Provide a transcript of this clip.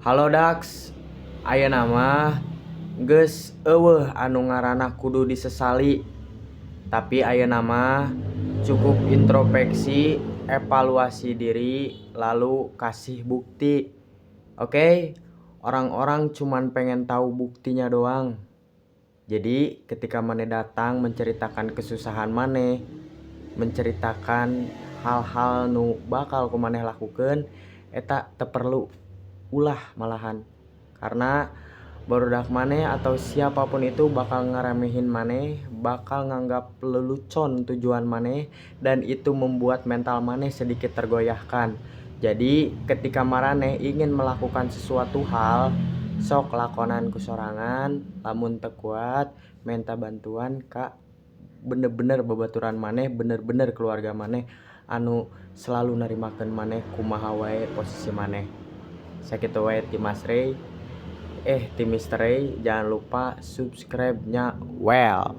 Halo Dax, aya nama geus eueuh anu ngaranna kudu disesali. Tapi aya nama cukup introspeksi, evaluasi diri, lalu kasih bukti. Oke, orang-orang cuman pengen tahu buktinya doang. Jadi ketika maneh datang menceritakan kesusahan maneh, menceritakan hal-hal nu bakal kumaneh lakukeun, eta teu perlu ulah malahan. Karena barudak maneh atau siapapun itu bakal ngeremehin maneh, bakal nganggap lelucon tujuan maneh, dan itu membuat mental maneh sedikit tergoyahkan. Jadi ketika maraneh ingin melakukan sesuatu hal, sok lakonan kusorangan, lamun teu kuat minta bantuan ka bener-bener babaturan maneh, bener-bener keluarga maneh anu selalu narimakeun maneh kumaha wae posisi maneh. Sakitu wae ti Mas Rey. Ti Mr. Ray, jangan lupa subscribe-nya well.